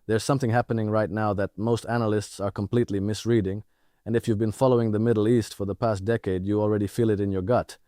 There's something happening right now that most analysts are completely misreading, and if you've been following the Middle East for the past decade, you already feel it in your gut.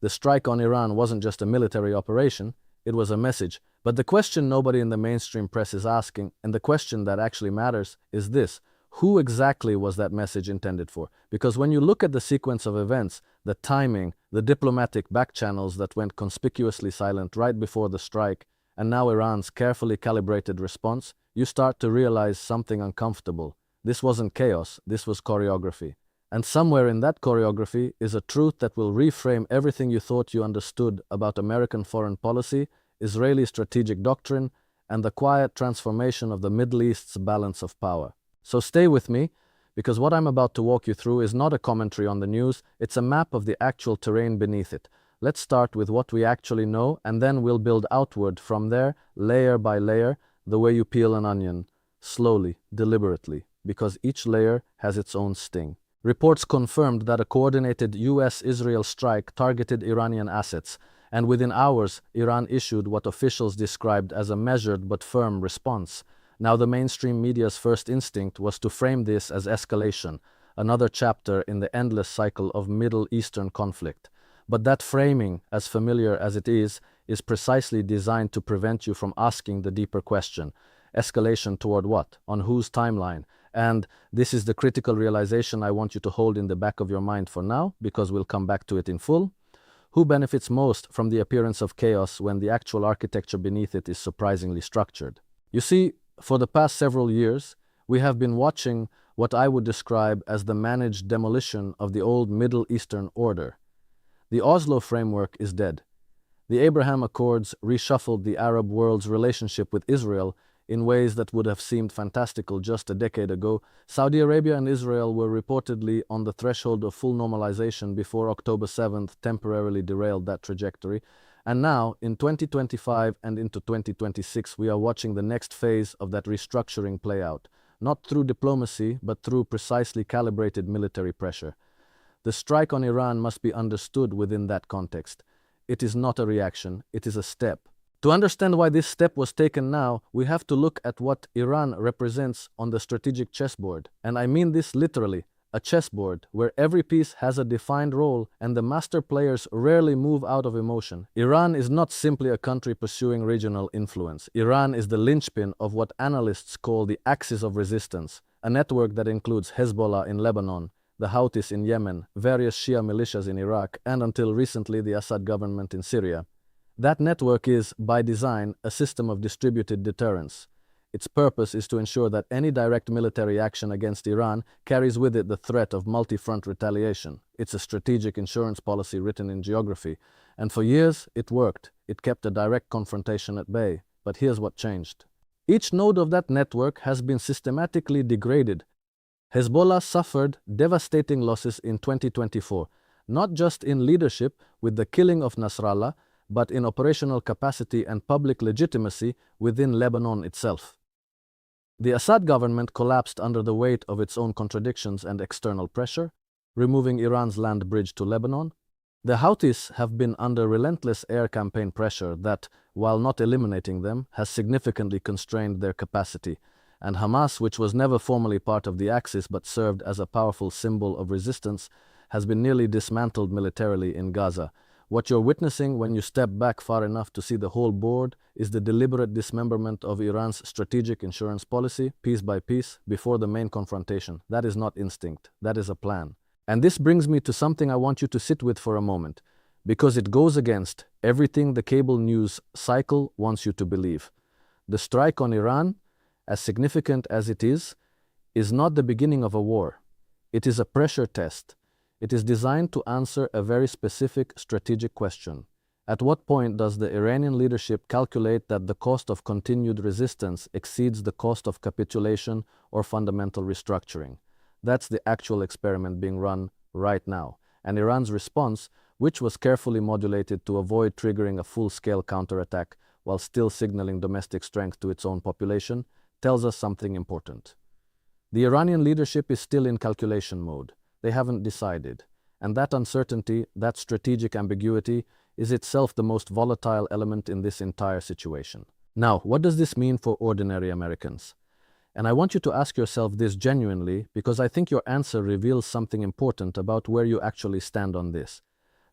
The strike on Iran wasn't just a military operation, it was a message. But the question nobody in the mainstream press is asking, and the question that actually matters, is this: who exactly was that message intended for? Because when you look at the sequence of events, the timing, the diplomatic backchannels that went conspicuously silent right before the strike, and now Iran's carefully calibrated response, you start to realize something uncomfortable. This wasn't chaos, this was choreography. And somewhere in that choreography is a truth that will reframe everything you thought you understood about American foreign policy, Israeli strategic doctrine, and the quiet transformation of the Middle East's balance of power. So stay with me, because what I'm about to walk you through is not a commentary on the news, it's a map of the actual terrain beneath it. Let's start with what we actually know, and then we'll build outward from there, layer by layer, the way you peel an onion, slowly, deliberately, because each layer has its own sting. Reports confirmed that a coordinated U.S. Israel strike targeted Iranian assets, and within hours, Iran issued what officials described as a measured but firm response. Now, the mainstream media's first instinct was to frame this as escalation, another chapter in the endless cycle of Middle Eastern conflict. But that framing, as familiar as it is precisely designed to prevent you from asking the deeper question: escalation toward what? On whose timeline? And this is the critical realization I want you to hold in the back of your mind for now, because we'll come back to it in full. Who benefits most from the appearance of chaos when the actual architecture beneath it is surprisingly structured? You see, for the past several years, we have been watching what I would describe as the managed demolition of the old Middle Eastern order. The Oslo framework is dead. The Abraham Accords reshuffled the Arab world's relationship with Israel in ways that would have seemed fantastical just a decade ago. Saudi Arabia and Israel were reportedly on the threshold of full normalization before October 7th temporarily derailed that trajectory. And now, in 2025 and into 2026, we are watching the next phase of that restructuring play out, not through diplomacy, but through precisely calibrated military pressure. The strike on Iran must be understood within that context. It is not a reaction, it is a step. To understand why this step was taken now, we have to look at what Iran represents on the strategic chessboard. And I mean this literally, a chessboard where every piece has a defined role and the master players rarely move out of emotion. Iran is not simply a country pursuing regional influence. Iran is the linchpin of what analysts call the axis of resistance, a network that includes Hezbollah in Lebanon, the Houthis in Yemen, various Shia militias in Iraq, and until recently the Assad government in Syria. That network is, by design, a system of distributed deterrence. Its purpose is to ensure that any direct military action against Iran carries with it the threat of multi-front retaliation. It's a strategic insurance policy written in geography, and for years it worked. It kept a direct confrontation at bay. But here's what changed. Each node of that network has been systematically degraded. Hezbollah suffered devastating losses in 2024, not just in leadership with the killing of Nasrallah, but in operational capacity and public legitimacy within Lebanon itself. The Assad government collapsed under the weight of its own contradictions and external pressure, removing Iran's land bridge to Lebanon. The Houthis have been under relentless air campaign pressure that, while not eliminating them, has significantly constrained their capacity. And Hamas, which was never formally part of the Axis but served as a powerful symbol of resistance, has been nearly dismantled militarily in Gaza. What you're witnessing when you step back far enough to see the whole board is the deliberate dismemberment of Iran's strategic insurance policy, piece by piece, before the main confrontation. That is not instinct, that is a plan. And this brings me to something I want you to sit with for a moment, because it goes against everything the cable news cycle wants you to believe. The strike on Iran, as significant as it is not the beginning of a war. It is a pressure test. It is designed to answer a very specific strategic question. At what point does the Iranian leadership calculate that the cost of continued resistance exceeds the cost of capitulation or fundamental restructuring? That's the actual experiment being run right now. And Iran's response, which was carefully modulated to avoid triggering a full-scale counterattack while still signaling domestic strength to its own population, tells us something important. The Iranian leadership is still in calculation mode. They haven't decided. And that uncertainty, that strategic ambiguity, is itself the most volatile element in this entire situation. Now, what does this mean for ordinary Americans? And I want you to ask yourself this genuinely because I think your answer reveals something important about where you actually stand on this.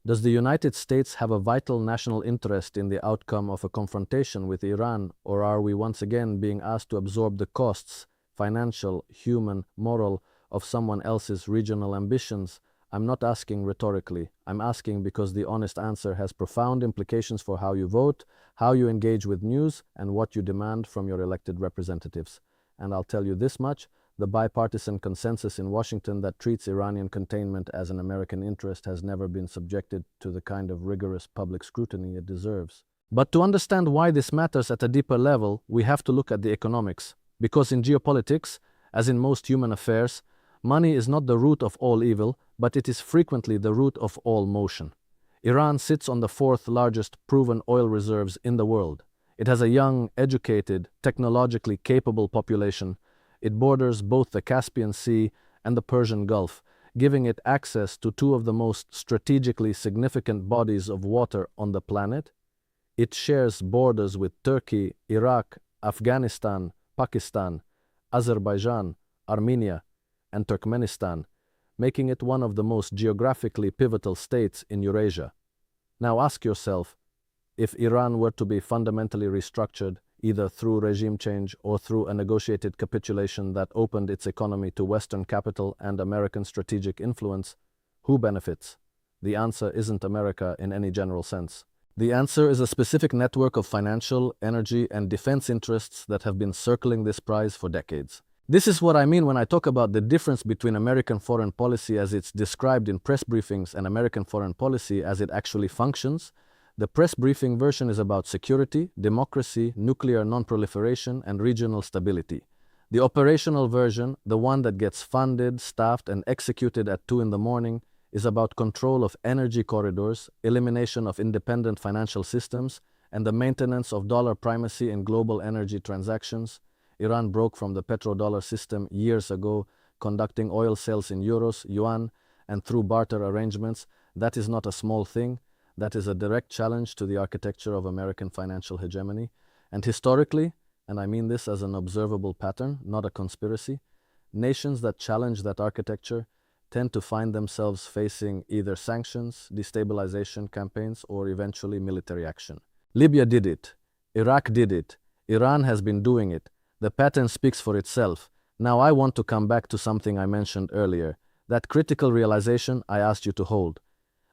Does the United States have a vital national interest in the outcome of a confrontation with Iran, or are we once again being asked to absorb the costs, financial, human, moral, of someone else's regional ambitions? I'm not asking rhetorically. I'm asking because the honest answer has profound implications for how you vote, how you engage with news, and what you demand from your elected representatives. And I'll tell you this much, the bipartisan consensus in Washington that treats Iranian containment as an American interest has never been subjected to the kind of rigorous public scrutiny it deserves. But to understand why this matters at a deeper level, we have to look at the economics. Because in geopolitics, as in most human affairs, money is not the root of all evil, but it is frequently the root of all motion. Iran sits on the fourth largest proven oil reserves in the world. It has a young, educated, technologically capable population. It borders both the Caspian Sea and the Persian Gulf, giving it access to two of the most strategically significant bodies of water on the planet. It shares borders with Turkey, Iraq, Afghanistan, Pakistan, Azerbaijan, Armenia, and Turkmenistan, making it one of the most geographically pivotal states in Eurasia. Now ask yourself, if Iran were to be fundamentally restructured, either through regime change or through a negotiated capitulation that opened its economy to Western capital and American strategic influence, who benefits? The answer isn't America in any general sense. The answer is a specific network of financial, energy, and defense interests that have been circling this prize for decades. This is what I mean when I talk about the difference between American foreign policy as it's described in press briefings and American foreign policy as it actually functions. The press briefing version is about security, democracy, nuclear non-proliferation, and regional stability. The operational version, the one that gets funded, staffed, and executed at 2 in the morning, is about control of energy corridors, elimination of independent financial systems, and the maintenance of dollar primacy in global energy transactions. Iran broke from the petrodollar system years ago, conducting oil sales in euros, yuan, and through barter arrangements. That is not a small thing. That is a direct challenge to the architecture of American financial hegemony. And historically, and I mean this as an observable pattern, not a conspiracy, nations that challenge that architecture tend to find themselves facing either sanctions, destabilization campaigns, or eventually military action. Libya did it. Iraq did it. Iran has been doing it. The pattern speaks for itself. Now I want to come back to something I mentioned earlier, that critical realization I asked you to hold.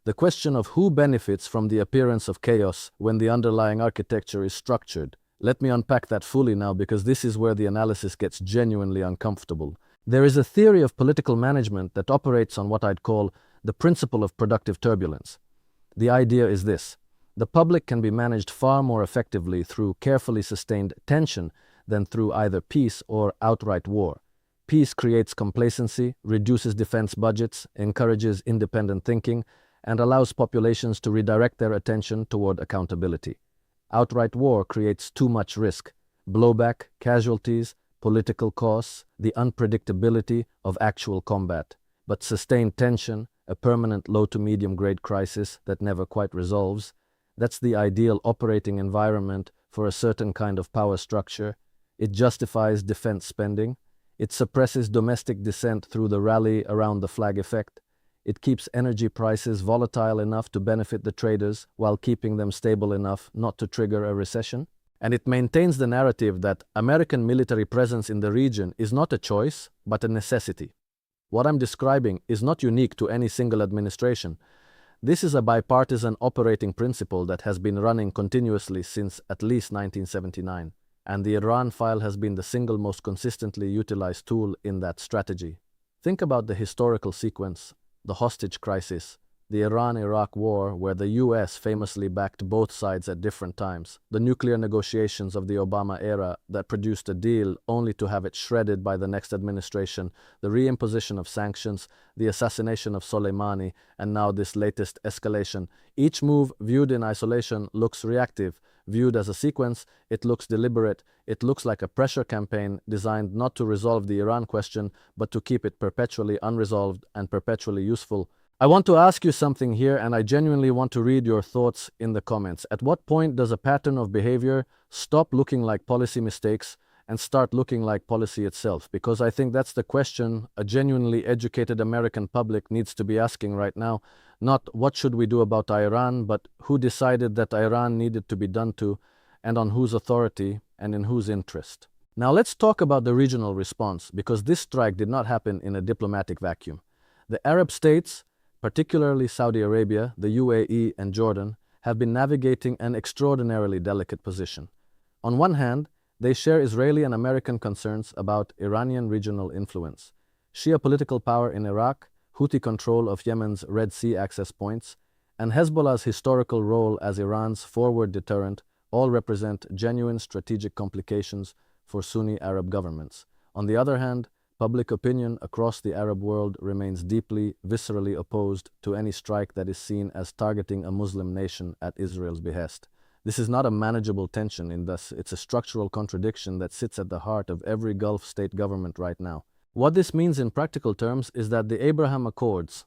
The question of who benefits from the appearance of chaos when the underlying architecture is structured. Let me unpack that fully now because this is where the analysis gets genuinely uncomfortable. There is a theory of political management that operates on what I'd call the principle of productive turbulence. The idea is this: the public can be managed far more effectively through carefully sustained tension than through either peace or outright war. Peace creates complacency, reduces defense budgets, encourages independent thinking, and allows populations to redirect their attention toward accountability. Outright war creates too much risk, blowback, casualties, political costs, the unpredictability of actual combat. But sustained tension, a permanent low to medium grade crisis that never quite resolves, that's the ideal operating environment for a certain kind of power structure. It justifies defense spending. It suppresses domestic dissent through the rally around the flag effect. It keeps energy prices volatile enough to benefit the traders while keeping them stable enough not to trigger a recession. And it maintains the narrative that American military presence in the region is not a choice, but a necessity. What I'm describing is not unique to any single administration. This is a bipartisan operating principle that has been running continuously since at least 1979, and the Iran file has been the single most consistently utilized tool in that strategy. Think about the historical sequence: the hostage crisis, the Iran-Iraq war where the U.S. famously backed both sides at different times, the nuclear negotiations of the Obama era that produced a deal only to have it shredded by the next administration, the reimposition of sanctions, the assassination of Soleimani, and now this latest escalation. Each move viewed in isolation looks reactive. Viewed as a sequence, it looks deliberate. It looks like a pressure campaign designed not to resolve the Iran question, but to keep it perpetually unresolved and perpetually useful. I want to ask you something here, and I genuinely want to read your thoughts in the comments. At what point does a pattern of behavior stop looking like policy mistakes and start looking like policy itself? Because I think that's the question a genuinely educated American public needs to be asking right now. Not what should we do about Iran, but who decided that Iran needed to be done to, and on whose authority and in whose interest. Now let's talk about the regional response, because this strike did not happen in a diplomatic vacuum. The Arab states, particularly Saudi Arabia, the UAE, and Jordan, have been navigating an extraordinarily delicate position. On one hand, they share Israeli and American concerns about Iranian regional influence, Shia political power in Iraq, Houthi control of Yemen's Red Sea access points, and Hezbollah's historical role as Iran's forward deterrent all represent genuine strategic complications for Sunni Arab governments. On the other hand, public opinion across the Arab world remains deeply, viscerally opposed to any strike that is seen as targeting a Muslim nation at Israel's behest. This is not a manageable tension, in thus it's a structural contradiction that sits at the heart of every Gulf state government right now. What this means in practical terms is that the Abraham Accords,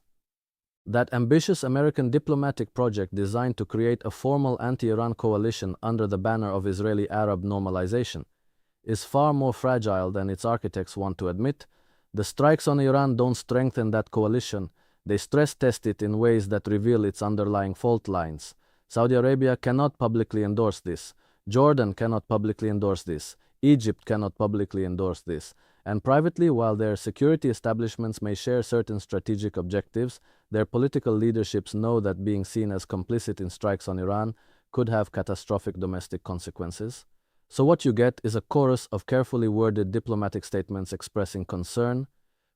that ambitious American diplomatic project designed to create a formal anti-Iran coalition under the banner of Israeli-Arab normalization, is far more fragile than its architects want to admit. The strikes on Iran don't strengthen that coalition, they stress test it in ways that reveal its underlying fault lines. Saudi Arabia cannot publicly endorse this, Jordan cannot publicly endorse this, Egypt cannot publicly endorse this, and privately, while their security establishments may share certain strategic objectives, their political leaderships know that being seen as complicit in strikes on Iran could have catastrophic domestic consequences. So what you get is a chorus of carefully worded diplomatic statements expressing concern,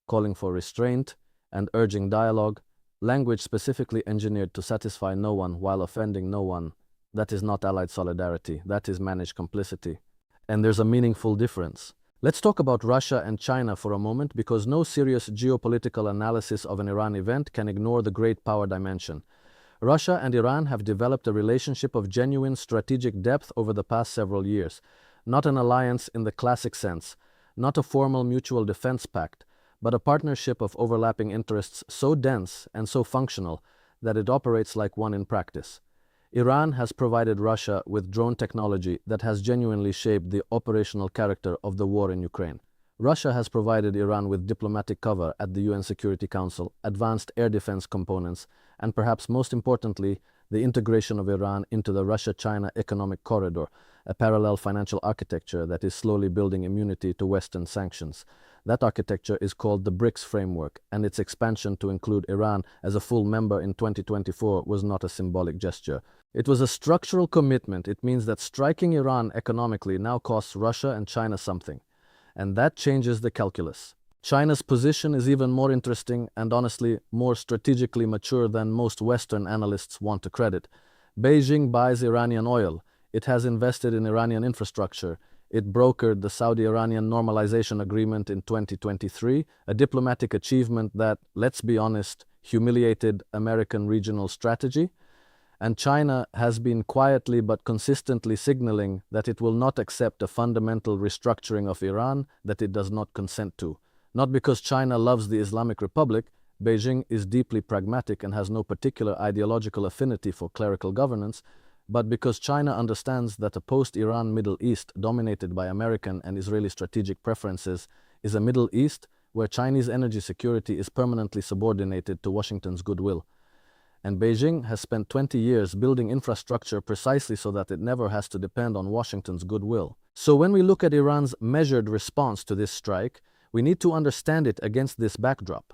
calling for restraint, and urging dialogue, language specifically engineered to satisfy no one while offending no one. That is not allied solidarity, that is managed complicity. And there's a meaningful difference. Let's talk about Russia and China for a moment, because no serious geopolitical analysis of an Iran event can ignore the great power dimension. Russia and Iran have developed a relationship of genuine strategic depth over the past several years. Not an alliance in the classic sense, not a formal mutual defense pact, but a partnership of overlapping interests so dense and so functional that it operates like one in practice. Iran has provided Russia with drone technology that has genuinely shaped the operational character of the war in Ukraine. Russia has provided Iran with diplomatic cover at the UN Security Council, advanced air defense components, and perhaps most importantly, the integration of Iran into the Russia-China economic corridor, a parallel financial architecture that is slowly building immunity to Western sanctions. That architecture is called the BRICS framework, and its expansion to include Iran as a full member in 2024 was not a symbolic gesture. It was a structural commitment. It means that striking Iran economically now costs Russia and China something, and that changes the calculus. China's position is even more interesting and honestly more strategically mature than most Western analysts want to credit. Beijing buys Iranian oil. It has invested in Iranian infrastructure. It brokered the Saudi-Iranian normalization agreement in 2023, a diplomatic achievement that, let's be honest, humiliated American regional strategy. And China has been quietly but consistently signaling that it will not accept a fundamental restructuring of Iran that it does not consent to. Not because China loves the Islamic Republic, Beijing is deeply pragmatic and has no particular ideological affinity for clerical governance, but because China understands that a post-Iran Middle East dominated by American and Israeli strategic preferences is a Middle East where Chinese energy security is permanently subordinated to Washington's goodwill. And Beijing has spent 20 years building infrastructure precisely so that it never has to depend on Washington's goodwill. So when we look at Iran's measured response to this strike, we need to understand it against this backdrop.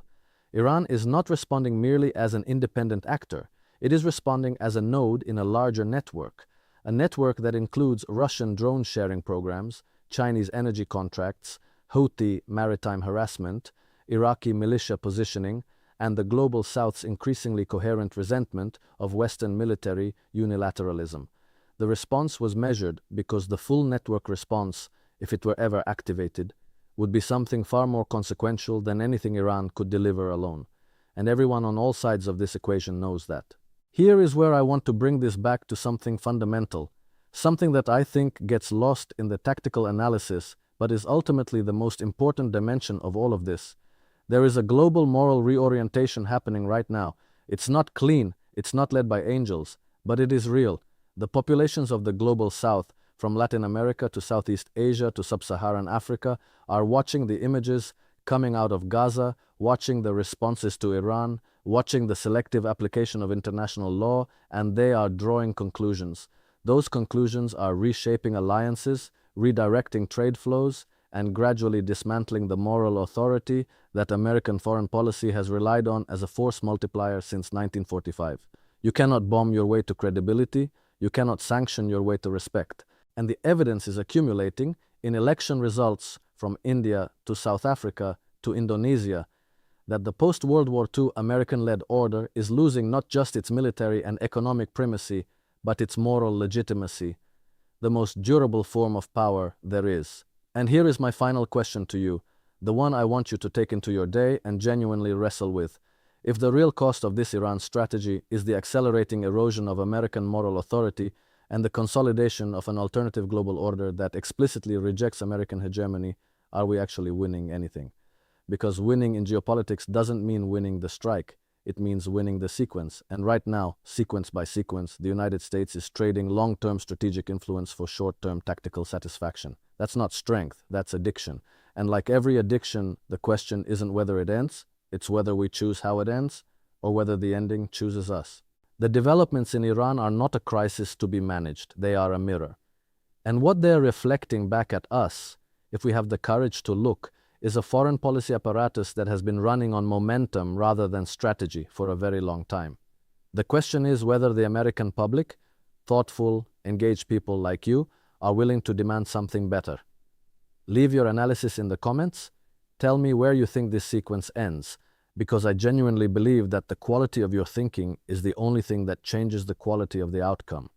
Iran is not responding merely as an independent actor. It is responding as a node in a larger network, a network that includes Russian drone sharing programs, Chinese energy contracts, Houthi maritime harassment, Iraqi militia positioning, and the global South's increasingly coherent resentment of Western military unilateralism. The response was measured because the full network response, if it were ever activated, would be something far more consequential than anything Iran could deliver alone. And everyone on all sides of this equation knows that. Here is where I want to bring this back to something fundamental, something that I think gets lost in the tactical analysis, but is ultimately the most important dimension of all of this. There is a global moral reorientation happening right now. It's not clean, it's not led by angels, but it is real. The populations of the global South, from Latin America to Southeast Asia to Sub-Saharan Africa, are watching the images coming out of Gaza, watching the responses to Iran, watching the selective application of international law, and they are drawing conclusions. Those conclusions are reshaping alliances, redirecting trade flows, and gradually dismantling the moral authority that American foreign policy has relied on as a force multiplier since 1945. You cannot bomb your way to credibility, you cannot sanction your way to respect. And the evidence is accumulating in election results from India to South Africa to Indonesia that the post-World War II American-led order is losing not just its military and economic primacy, but its moral legitimacy, the most durable form of power there is. And here is my final question to you, the one I want you to take into your day and genuinely wrestle with. If the real cost of this Iran strategy is the accelerating erosion of American moral authority and the consolidation of an alternative global order that explicitly rejects American hegemony, are we actually winning anything? Because winning in geopolitics doesn't mean winning the strike. It means winning the sequence. And right now, sequence by sequence, the United States is trading long-term strategic influence for short-term tactical satisfaction. That's not strength, that's addiction. And like every addiction, the question isn't whether it ends, it's whether we choose how it ends, or whether the ending chooses us. The developments in Iran are not a crisis to be managed, they are a mirror. And what they're reflecting back at us, if we have the courage to look, is a foreign policy apparatus that has been running on momentum rather than strategy for a very long time. The question is whether the American public, thoughtful, engaged people like you, are willing to demand something better. Leave your analysis in the comments. Tell me where you think this sequence ends, because I genuinely believe that the quality of your thinking is the only thing that changes the quality of the outcome.